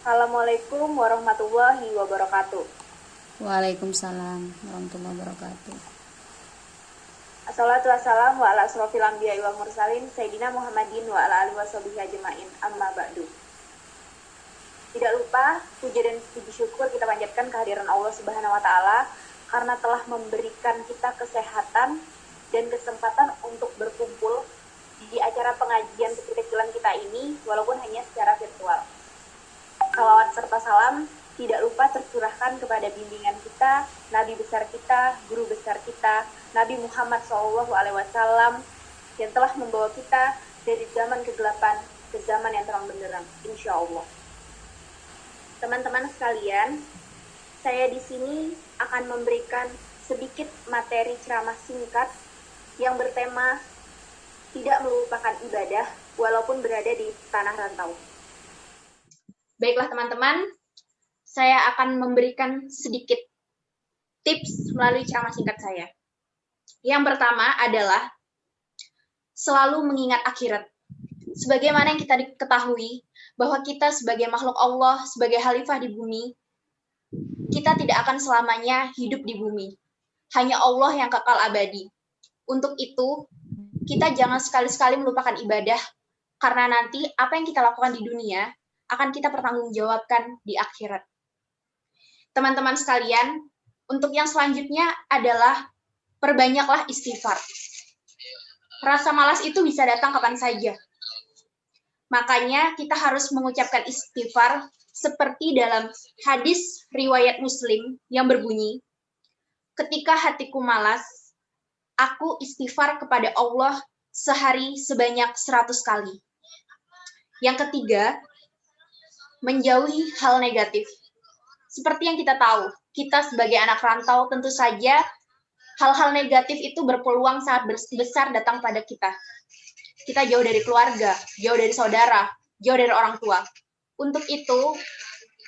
Assalamualaikum warahmatullahi wabarakatuh. Waalaikumsalam warahmatullahi wabarakatuh. Assalatu wassalamu ala asrofil anbiya'i wal mursalin Sayyidina Muhammadin wa ala alihi washabihi ajma'in amma ba'du. Tidak lupa puja dan puji syukur kita panjatkan kehadiran Allah Subhanahu wa taala karena telah memberikan kita kesehatan dan kesempatan untuk berkumpul di acara pengajian kecil-kecilan kita ini walaupun hanya secara virtual. Salawat serta salam tidak lupa tercurahkan kepada bimbingan kita, Nabi besar kita, guru besar kita, Nabi Muhammad SAW yang telah membawa kita dari zaman kegelapan ke zaman yang terang benderang, insya Allah. Teman-teman sekalian, saya di sini akan memberikan sedikit materi ceramah singkat yang bertema tidak melupakan ibadah walaupun berada di tanah rantau. Baiklah teman-teman, saya akan memberikan sedikit tips melalui ceramah singkat saya. Yang pertama adalah selalu mengingat akhirat. Sebagaimana yang kita ketahui bahwa kita sebagai makhluk Allah, sebagai khalifah di bumi, kita tidak akan selamanya hidup di bumi. Hanya Allah yang kekal abadi. Untuk itu, kita jangan sekali-sekali melupakan ibadah, karena nanti apa yang kita lakukan di dunia akan kita pertanggungjawabkan di akhirat. Teman-teman sekalian, untuk yang selanjutnya adalah perbanyaklah istighfar. Rasa malas itu bisa datang kapan saja. Makanya kita harus mengucapkan istighfar seperti dalam hadis riwayat Muslim yang berbunyi, ketika hatiku malas, aku istighfar kepada Allah sehari sebanyak 100 kali. Yang ketiga, menjauhi hal negatif. Seperti yang kita tahu, kita sebagai anak rantau tentu saja hal-hal negatif itu berpeluang sangat besar datang pada kita. Kita jauh dari keluarga, jauh dari saudara, jauh dari orang tua. Untuk itu,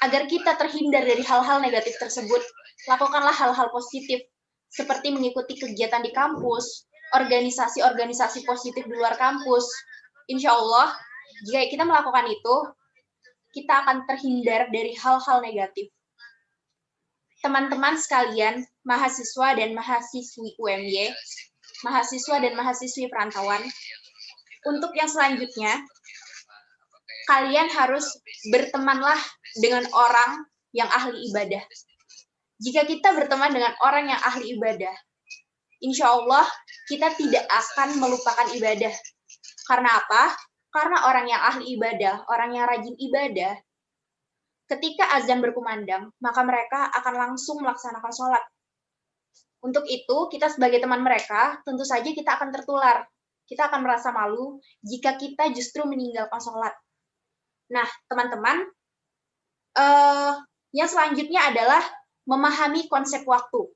agar kita terhindar dari hal-hal negatif tersebut, lakukanlah hal-hal positif, seperti mengikuti kegiatan di kampus, organisasi-organisasi positif di luar kampus. Insya Allah, jika kita melakukan itu, kita akan terhindar dari hal-hal negatif. Teman-teman sekalian, mahasiswa dan mahasiswi UMY, mahasiswa dan mahasiswi perantauan, untuk yang selanjutnya, kalian harus bertemanlah dengan orang yang ahli ibadah. Jika kita berteman dengan orang yang ahli ibadah, insya Allah kita tidak akan melupakan ibadah. Karena apa? Karena orang yang ahli ibadah, orang yang rajin ibadah, ketika azan berkumandang, maka mereka akan langsung melaksanakan sholat. Untuk itu, kita sebagai teman mereka, tentu saja kita akan tertular. Kita akan merasa malu jika kita justru meninggalkan sholat. Nah, teman-teman, yang selanjutnya adalah memahami konsep waktu.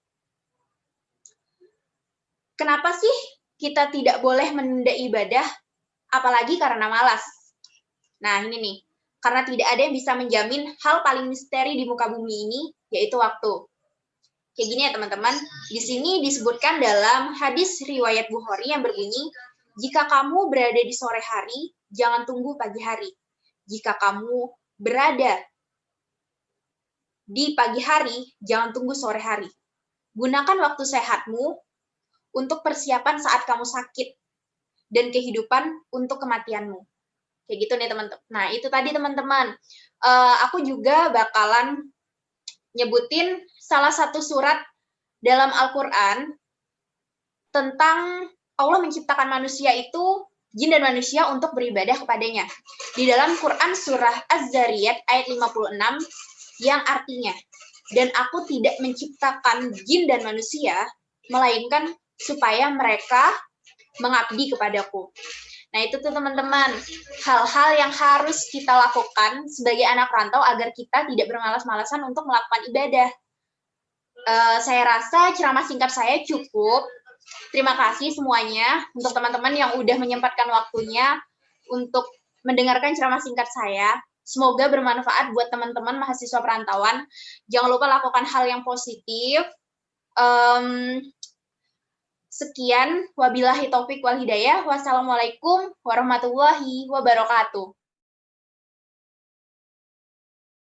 Kenapa sih kita tidak boleh menunda ibadah, apalagi karena malas? Nah, ini nih. Karena tidak ada yang bisa menjamin hal paling misteri di muka bumi ini, yaitu waktu. Kayak gini ya teman-teman, di sini disebutkan dalam hadis riwayat Bukhari yang berbunyi, jika kamu berada di sore hari, jangan tunggu pagi hari. Jika kamu berada di pagi hari, jangan tunggu sore hari. Gunakan waktu sehatmu untuk persiapan saat kamu sakit, dan kehidupan untuk kematianmu. Kayak gitu nih teman-teman. Nah, itu tadi teman-teman. Aku juga bakalan nyebutin salah satu surat dalam Al-Quran tentang Allah menciptakan manusia itu, jin dan manusia untuk beribadah kepadanya. Di dalam Quran surah Az-Zariyat ayat 56 yang artinya, dan aku tidak menciptakan jin dan manusia, melainkan supaya mereka mengabdi kepadaku. Nah, itu tuh teman-teman, hal-hal yang harus kita lakukan sebagai anak rantau agar kita tidak bermalas-malasan untuk melakukan ibadah. Saya rasa ceramah singkat saya cukup. Terima kasih semuanya untuk teman-teman yang udah menyempatkan waktunya untuk mendengarkan ceramah singkat saya. Semoga bermanfaat buat teman-teman mahasiswa perantauan. Jangan lupa lakukan hal yang positif. Sekian, wabillahi taufik wal hidayah. Wassalamualaikum warahmatullahi wabarakatuh.